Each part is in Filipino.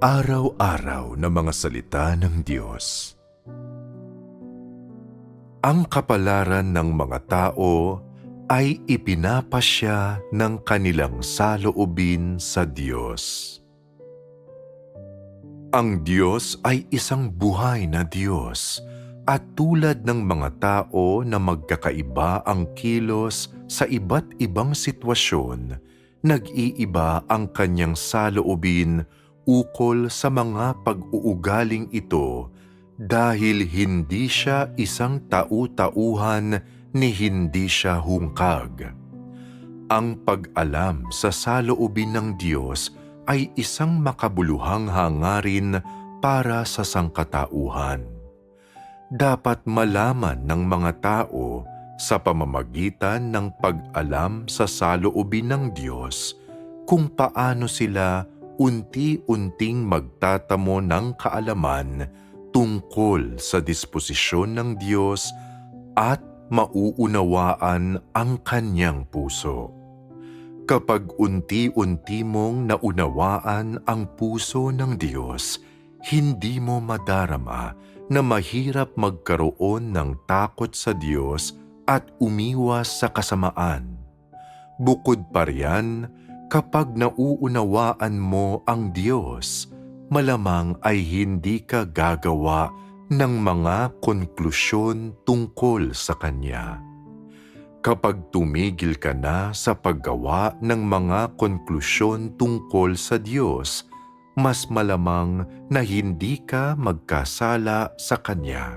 Araw-araw na mga salita ng Diyos. Ang kapalaran ng mga tao ay ipinapasya ng kanilang saloobin sa Diyos. Ang Diyos ay isang buhay na Diyos at tulad ng mga tao na magkakaiba ang kilos sa iba't ibang sitwasyon, nag-iiba ang kanyang saloobin ukol sa mga pag-uugaling ito dahil hindi siya isang tau-tauhan ni hindi siya hungkag. Ang pag-alam sa saloobin ng Diyos ay isang makabuluhang hangarin para sa sangkatauhan. Dapat malaman ng mga tao sa pamamagitan ng pag-alam sa saloobin ng Diyos kung paano sila unti-unting magtatamo ng kaalaman tungkol sa disposisyon ng Diyos at mauunawaan ang kanyang puso. Kapag unti-unti mong naunawaan ang puso ng Diyos, hindi mo madarama na mahirap magkaroon ng takot sa Diyos at umiwas sa kasamaan. Bukod pa riyan, kapag nauunawaan mo ang Diyos, malamang ay hindi ka gagawa ng mga konklusyon tungkol sa Kanya. Kapag tumigil ka na sa paggawa ng mga konklusyon tungkol sa Diyos, mas malamang na hindi ka magkasala sa Kanya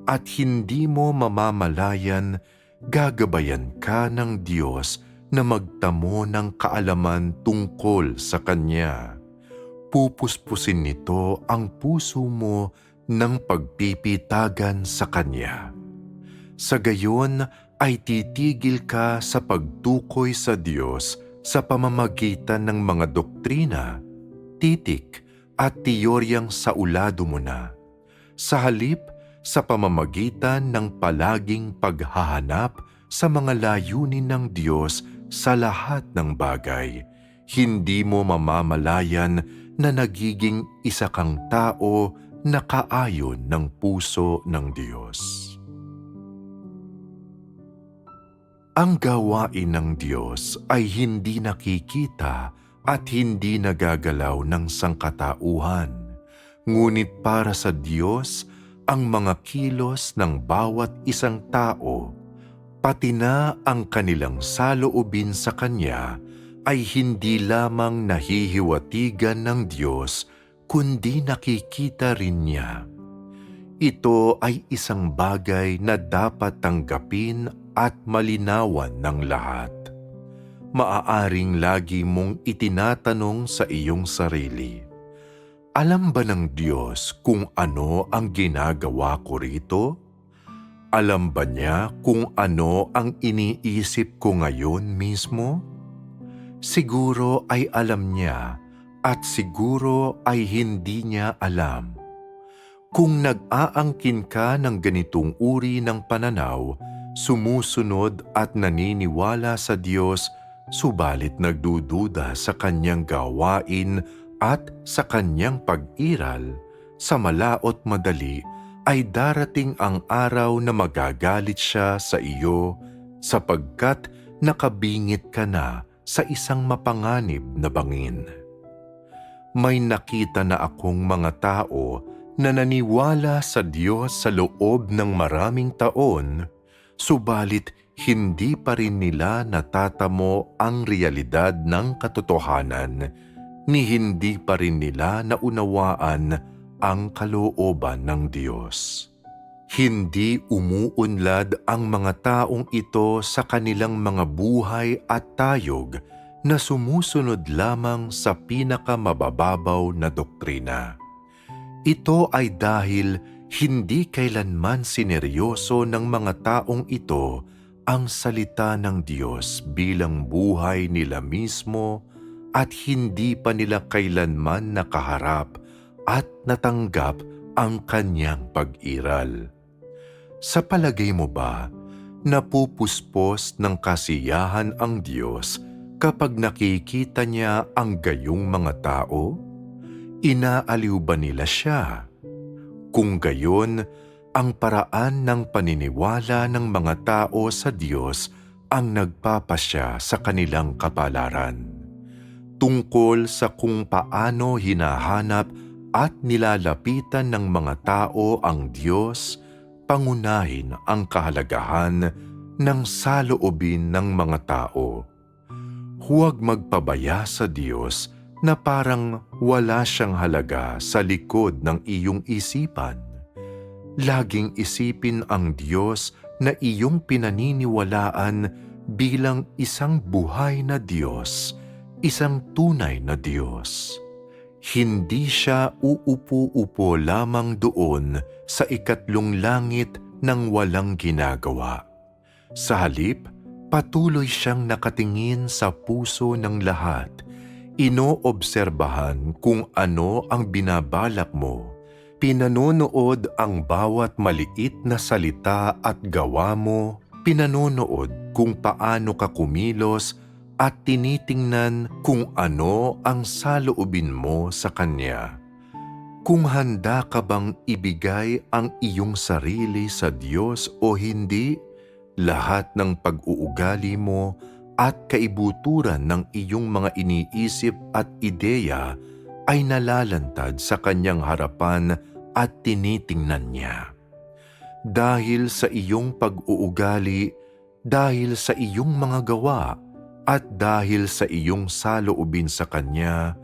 at hindi mo mamamalayan gagabayan ka ng Diyos na magtamo ng kaalaman tungkol sa Kanya. Pupuspusin nito ang puso mo ng pagpipitagan sa Kanya. Sa gayon ay titigil ka sa pagtukoy sa Diyos sa pamamagitan ng mga doktrina, titik at teoryang saulado mo na. Sa halip, sa pamamagitan ng palaging paghahanap sa mga layunin ng Diyos sa lahat ng bagay, hindi mo mamamalayan na nagiging isa kang tao na kaayon ng puso ng Diyos. Ang gawain ng Diyos ay hindi nakikita at hindi nagagalaw ng sangkatauhan. Ngunit para sa Diyos, ang mga kilos ng bawat isang tao, pati na ang kanilang saloobin sa Kanya, ay hindi lamang nahihiwatigan ng Diyos, kundi nakikita rin Niya. Ito ay isang bagay na dapat tanggapin at malinawan ng lahat. Maaaring lagi mong itinatanong sa iyong sarili, alam ba ng Diyos kung ano ang ginagawa ko rito? Alam ba Niya kung ano ang iniisip ko ngayon mismo? Siguro ay alam Niya at siguro ay hindi Niya alam. Kung nag-aangkin ka ng ganitong uri ng pananaw, sumusunod at naniniwala sa Diyos, subalit nagdududa sa Kanyang gawain at sa Kanyang pag-iral, sa malaot madali ay darating ang araw na magagalit siya sa iyo sapagkat nakabingit ka na sa isang mapanganib na bangin. May nakita na akong mga tao na naniwala sa Diyos sa loob ng maraming taon, subalit hindi pa rin nila natatamo ang realidad ng katotohanan, ni hindi pa rin nila naunawaan ang kalooban ng Diyos. Hindi umuunlad ang mga taong ito sa kanilang mga buhay at tayog na sumusunod lamang sa pinakamabababaw na doktrina. Ito ay dahil hindi kailanman sineryoso ng mga taong ito ang salita ng Diyos bilang buhay nila mismo at hindi pa nila kailanman nakaharap at natanggap ang Kanyang pag-iral. Sa palagay mo ba, napupuspos ng kasiyahan ang Diyos kapag nakikita Niya ang gayong mga tao? Inaaliw ba nila siya? Kung gayon, ang paraan ng paniniwala ng mga tao sa Diyos ang nagpapasya sa kanilang kapalaran. Tungkol sa kung paano hinahanap at nilalapitan ng mga tao ang Diyos, pangunahin ang kahalagahan ng saloobin ng mga tao. Huwag magpabaya sa Diyos na parang wala siyang halaga sa likod ng iyong isipan. Laging isipin ang Diyos na iyong pinaniniwalaan bilang isang buhay na Diyos, isang tunay na Diyos. Hindi siya uupo-upo lamang doon sa ikatlong langit nang walang ginagawa. Sa halip, patuloy siyang nakatingin sa puso ng lahat. Inoobserbahan kung ano ang binabalak mo. Pinanonood ang bawat maliit na salita at gawa mo. Pinanonood kung paano ka kumilos at tinitingnan kung ano ang saloobin mo sa Kanya. Kung handa ka bang ibigay ang iyong sarili sa Diyos o hindi, lahat ng pag-uugali mo at kaibuturan ng iyong mga iniisip at ideya ay nalalantad sa Kanyang harapan at tinitingnan Niya. Dahil sa iyong pag-uugali, dahil sa iyong mga gawa, at dahil sa iyong saloobin sa Kanya,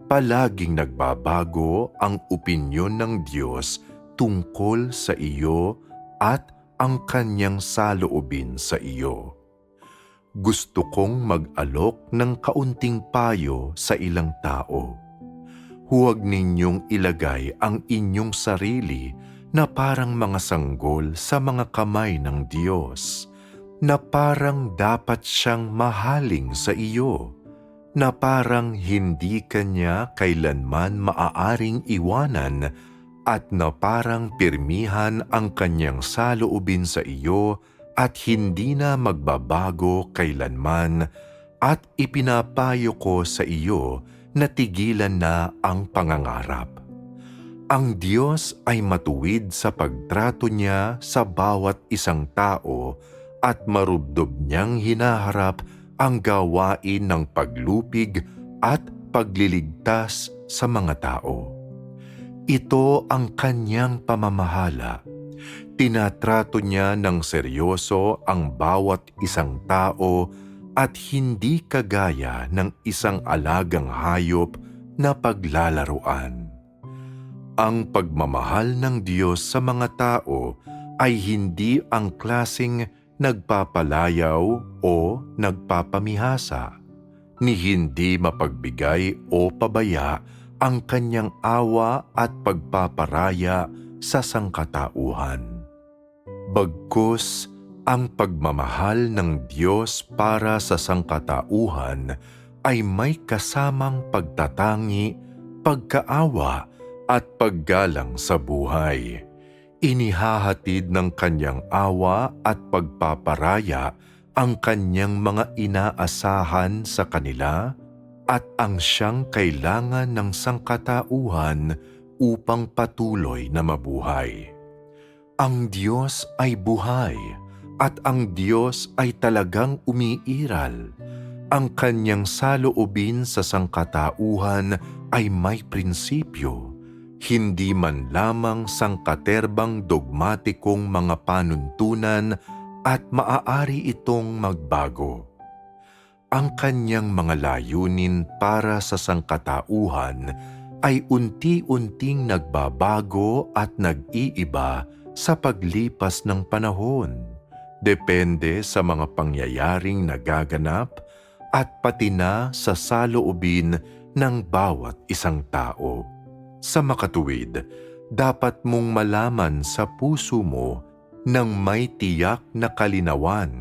palaging nagbabago ang opinyon ng Diyos tungkol sa iyo at ang Kanyang saloobin sa iyo. Gusto kong mag-alok ng kaunting payo sa ilang tao. Huwag ninyong ilagay ang inyong sarili na parang mga sanggol sa mga kamay ng Diyos, na parang dapat siyang mahaling sa iyo, na parang hindi Kanya kailanman maaaring iwanan at na parang pirmihan ang Kanyang saloobin sa iyo at hindi na magbabago kailanman, at ipinapayo ko sa iyo na tigilan na ang pangangarap. Ang Diyos ay matuwid sa pagtrato Niya sa bawat isang tao at marubdob Niyang hinaharap ang gawain ng paglupig at pagliligtas sa mga tao. Ito ang Kanyang pamamahala. Tinatrato Niya ng seryoso ang bawat isang tao at hindi kagaya ng isang alagang hayop na paglalaruan. Ang pagmamahal ng Diyos sa mga tao ay hindi ang klaseng nagpapalayaw o nagpapamihasa, ni hindi mapagbigay o pabaya ang Kanyang awa at pagpaparaya sa sangkatauhan. Bagkus, ang pagmamahal ng Diyos para sa sangkatauhan ay may kasamang pagtatangi, pagkaawa at paggalang sa buhay. Inihahatid ng Kanyang awa at pagpaparaya ang Kanyang mga inaasahan sa kanila at ang siyang kailangan ng sangkatauhan upang patuloy na mabuhay. Ang Diyos ay buhay at ang Diyos ay talagang umiiral. Ang Kanyang saloobin sa sangkatauhan ay may prinsipyo, hindi man lamang sangkaterbang dogmatikong mga panuntunan, at maaari itong magbago. Ang Kanyang mga layunin para sa sangkatauhan ay unti-unting nagbabago at nag-iiba sa paglipas ng panahon, depende sa mga pangyayaring nagaganap at pati na sa saloobin ng bawat isang tao. Sa makatuwid, dapat mong malaman sa puso mo nang may tiyak na kalinawan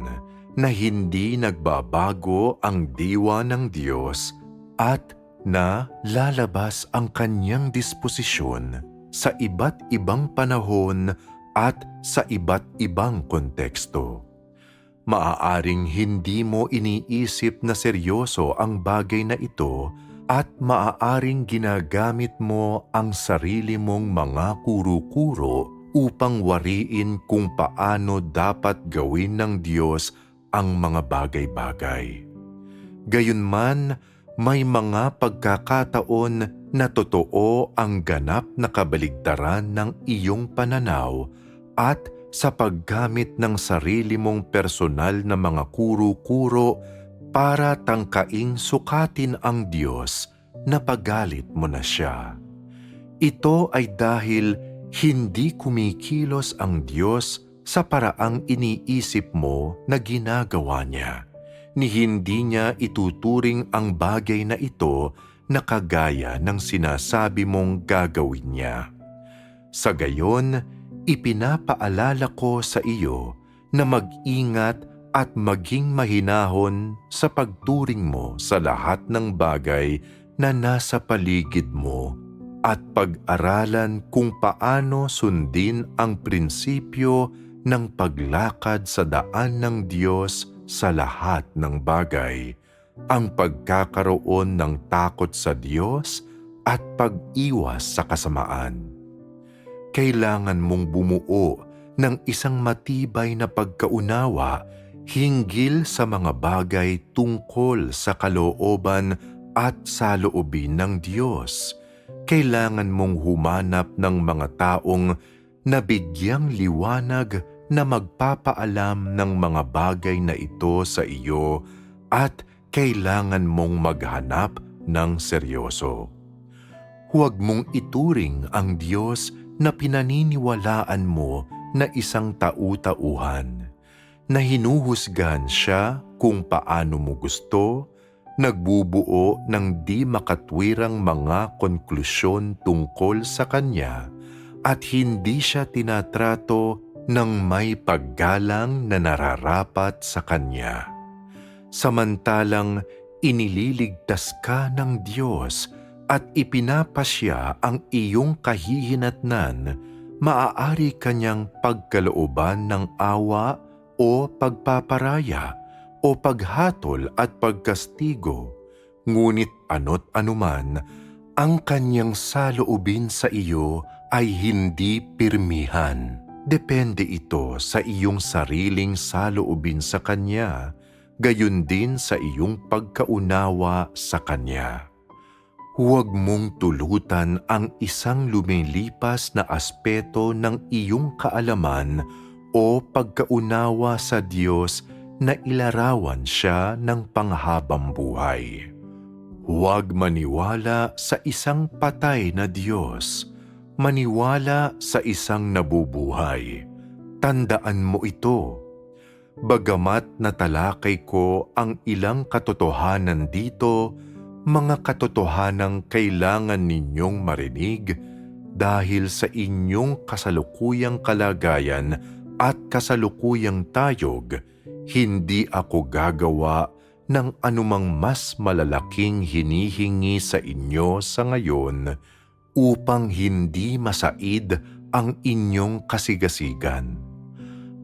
na hindi nagbabago ang diwa ng Diyos at na lalabas ang Kanyang disposisyon sa iba't ibang panahon at sa iba't ibang konteksto. Maaaring hindi mo iniisip na seryoso ang bagay na ito at maaaring ginagamit mo ang sarili mong mga kuro-kuro upang wariin kung paano dapat gawin ng Diyos ang mga bagay-bagay. Gayunman, may mga pagkakataon na totoo ang ganap na kabaligtaran ng iyong pananaw at sa paggamit ng sarili mong personal na mga kuro-kuro para tangkaing sukatin ang Diyos na pagalit mo na siya. Ito ay dahil hindi kumikilos ang Diyos sa paraang iniisip mo na ginagawa niya, ni hindi niya ituturing ang bagay na ito na kagaya ng sinasabi mong gagawin niya. Sa gayon, ipinapaalala ko sa iyo na mag-ingat at maging mahinahon sa pagturing mo sa lahat ng bagay na nasa paligid mo at pag-aralan kung paano sundin ang prinsipyo ng paglakad sa daan ng Diyos sa lahat ng bagay, ang pagkakaroon ng takot sa Diyos at pag-iwas sa kasamaan. Kailangan mong bumuo ng isang matibay na pagkaunawa hinggil sa mga bagay tungkol sa kalooban at saloobin ng Diyos. Kailangan mong humanap ng mga taong nabigyang liwanag na magpapaalam ng mga bagay na ito sa iyo at kailangan mong maghanap ng seryoso. Huwag mong ituring ang Diyos na pinaniniwalaan mo na isang tau-tauhan, na hinuhusgahan siya kung paano mo gusto, nagbubuo ng di makatwirang mga konklusyon tungkol sa Kanya, at hindi siya tinatrato ng may paggalang na nararapat sa Kanya. Samantalang inililigtas ka ng Diyos at ipinapasya ang iyong kahihinatnan, maaari kanyang pagkalooban ng awa o pagpaparaya o paghatol at pagkastigo. Ngunit ano't anuman, ang kanyang saloobin sa iyo ay hindi pirmihan. Depende ito sa iyong sariling saloobin sa Kanya, gayon din sa iyong pagkaunawa sa Kanya. Huwag mong tulutan ang isang lumilipas na aspeto ng iyong kaalaman o pagkaunawa sa Diyos na ilarawan siya ng panghabang buhay. Huwag maniwala sa isang patay na Diyos, maniwala sa isang nabubuhay. Tandaan mo ito. Bagamat natalakay ko ang ilang katotohanan dito, mga katotohanang kailangan ninyong marinig dahil sa inyong kasalukuyang kalagayan at kasalukuyang tayog, hindi ako gagawa ng anumang mas malalaking hinihingi sa inyo sa ngayon upang hindi masaid ang inyong kasigasigan.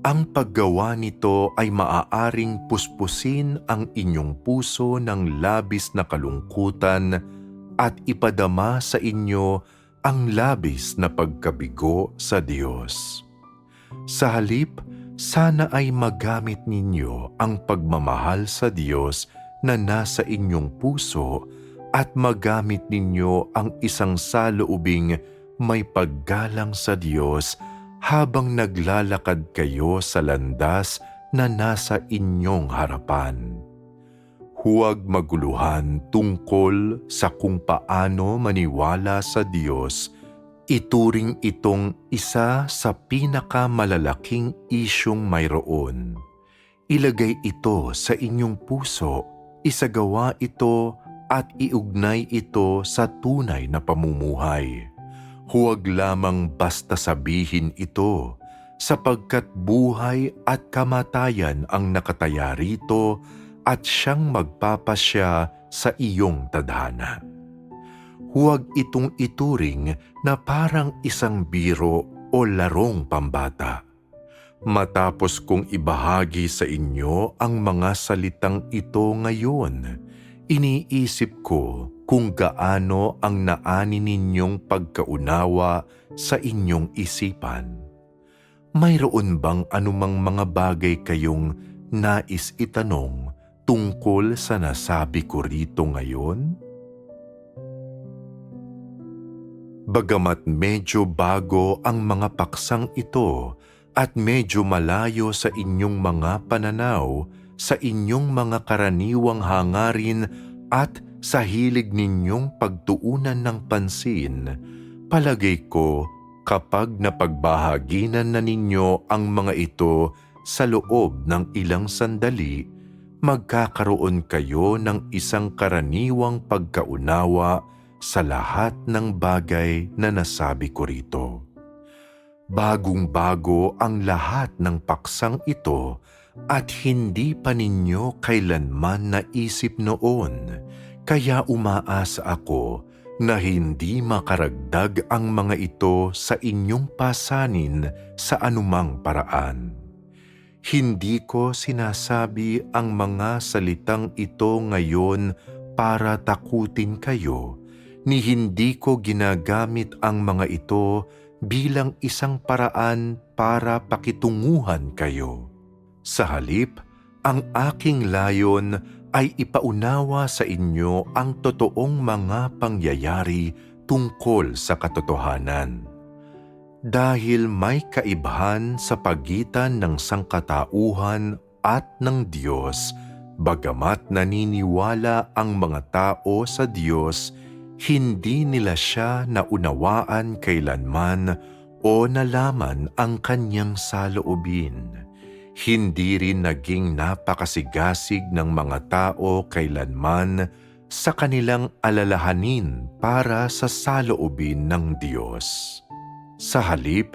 Ang paggawa nito ay maaaring puspusin ang inyong puso ng labis na kalungkutan at ipadama sa inyo ang labis na pagkabigo sa Diyos. Sa halip, sana ay magamit ninyo ang pagmamahal sa Diyos na nasa inyong puso at magamit ninyo ang isang saloobing may paggalang sa Diyos habang naglalakad kayo sa landas na nasa inyong harapan. Huwag maguluhan tungkol sa kung paano maniwala sa Diyos. Ituring itong isa sa pinakamalalaking isyong mayroon. Ilagay ito sa inyong puso, isagawa ito at iugnay ito sa tunay na pamumuhay. Huwag lamang basta sabihin ito, sapagkat buhay at kamatayan ang nakataya rito at siyang magpapasya sa iyong tadhana. Huwag itong ituring na parang isang biro o larong pambata. Matapos kong ibahagi sa inyo ang mga salitang ito ngayon, iniisip ko kung gaano ang naani ninyong pagkaunawa sa inyong isipan. Mayroon bang anumang mga bagay kayong nais itanong tungkol sa nasabi ko rito ngayon? Bagamat medyo bago ang mga paksang ito at medyo malayo sa inyong mga pananaw, sa inyong mga karaniwang hangarin at sa hilig ninyong pagtuunan ng pansin, palagay ko kapag napagbahaginan na ninyo ang mga ito sa loob ng ilang sandali, magkakaroon kayo ng isang karaniwang pagkaunawa sa lahat ng bagay na nasabi ko rito. Bagong-bago ang lahat ng paksang ito at hindi pa ninyo kailanman naisip noon, kaya umaasa ako na hindi makaragdag ang mga ito sa inyong pasanin sa anumang paraan. Hindi ko sinasabi ang mga salitang ito ngayon para takutin kayo, ni hindi ko ginagamit ang mga ito bilang isang paraan para pakitunguhan kayo. Sa halip, ang aking layon ay ipaunawa sa inyo ang totoong mga pangyayari tungkol sa katotohanan. Dahil may kaibahan sa pagitan ng sangkatauhan at ng Diyos, bagamat naniniwala ang mga tao sa Diyos, hindi nila siya naunawaan kailanman o nalaman ang kanyang saloobin. Hindi rin naging napakasigasig ng mga tao kailanman sa kanilang alalahanin para sa saloobin ng Diyos. Sa halip,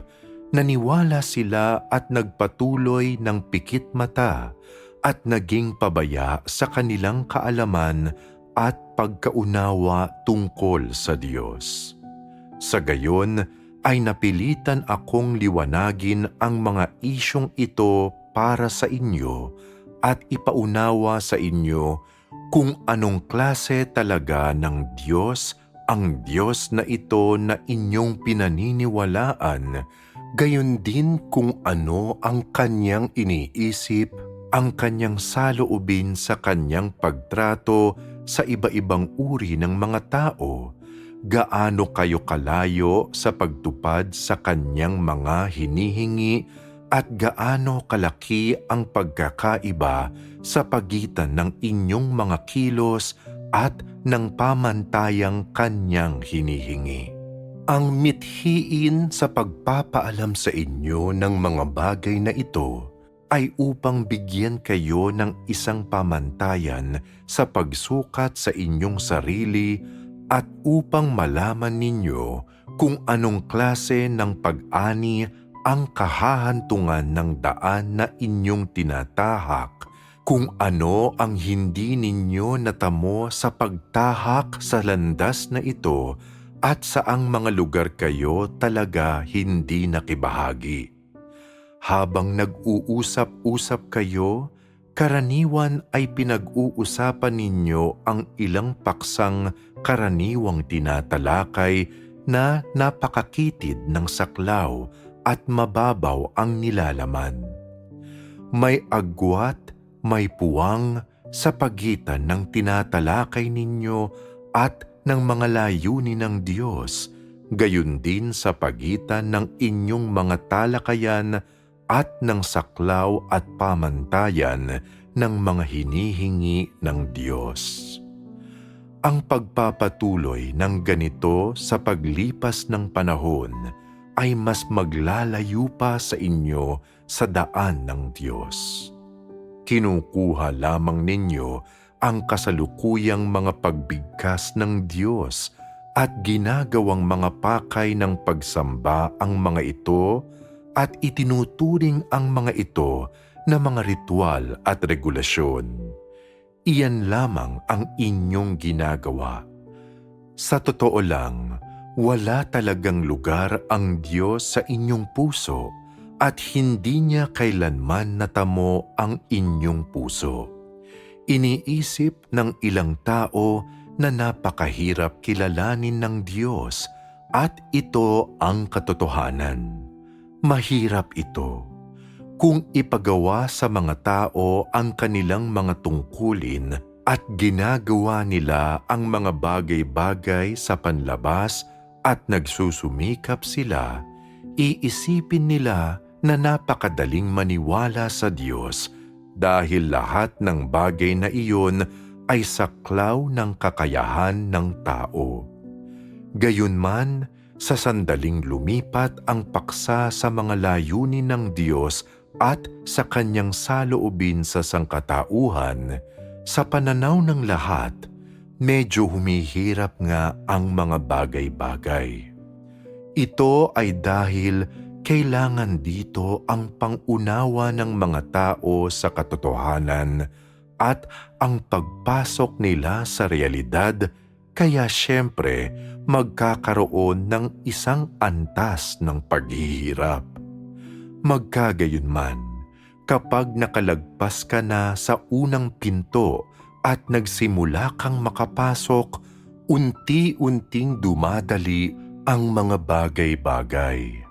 naniwala sila at nagpatuloy ng pikit mata at naging pabaya sa kanilang kaalaman at pagkaunawa tungkol sa Diyos. Sa gayon ay napilitan akong liwanagin ang mga isyong ito para sa inyo at ipaunawa sa inyo kung anong klase talaga ng Diyos ang Diyos na ito na inyong pinaniniwalaan, gayon din kung ano ang kanyang iniisip, ang kanyang saloobin sa kanyang pagtrato sa iba-ibang uri ng mga tao, gaano kayo kalayo sa pagtupad sa kanyang mga hinihingi at gaano kalaki ang pagkakaiba sa pagitan ng inyong mga kilos at ng pamantayang kanyang hinihingi. Ang mithiin sa pagpapaalam sa inyo ng mga bagay na ito ay upang bigyan kayo ng isang pamantayan sa pagsukat sa inyong sarili at upang malaman ninyo kung anong klase ng pag-ani ang kahahantungan ng daan na inyong tinatahak, kung ano ang hindi ninyo natamo sa pagtahak sa landas na ito at saang mga lugar kayo talaga hindi nakibahagi. Habang nag-uusap-usap kayo, karaniwan ay pinag-uusapan ninyo ang ilang paksang karaniwang tinatalakay na napakakitid ng saklaw at mababaw ang nilalaman. May agwat, may puwang sa pagitan ng tinatalakay ninyo at ng mga layunin ng Diyos, gayon din sa pagitan ng inyong mga talakayan at ng saklaw at pamantayan ng mga hinihingi ng Diyos. Ang pagpapatuloy ng ganito sa paglipas ng panahon ay mas maglalayo pa sa inyo sa daan ng Diyos. Kinukuha lamang ninyo ang kasalukuyang mga pagbigkas ng Diyos at ginagawang mga pakay ng pagsamba ang mga ito at itinuturing ang mga ito na mga ritual at regulasyon. Iyan lamang ang inyong ginagawa. Sa totoo lang, wala talagang lugar ang Diyos sa inyong puso at hindi niya kailanman natamo ang inyong puso. Iniisip ng ilang tao na napakahirap kilalanin ng Diyos at ito ang katotohanan. Mahirap ito. Kung ipagawa sa mga tao ang kanilang mga tungkulin at ginagawa nila ang mga bagay-bagay sa panlabas at nagsusumikap sila, iisipin nila na napakadaling maniwala sa Diyos dahil lahat ng bagay na iyon ay saklaw ng kakayahan ng tao. Gayunman, sa sandaling lumipat ang paksa sa mga layunin ng Diyos at sa kanyang saloobin sa sangkatauhan, sa pananaw ng lahat, medyo humihirap nga ang mga bagay-bagay. Ito ay dahil kailangan dito ang pangunawa ng mga tao sa katotohanan at ang pagpasok nila sa realidad, kaya siyempre magkakaroon ng isang antas ng paghihirap. Magkagayunman, kapag nakalagpas ka na sa unang pinto at nagsimula kang makapasok, unti-unting dumadali ang mga bagay-bagay.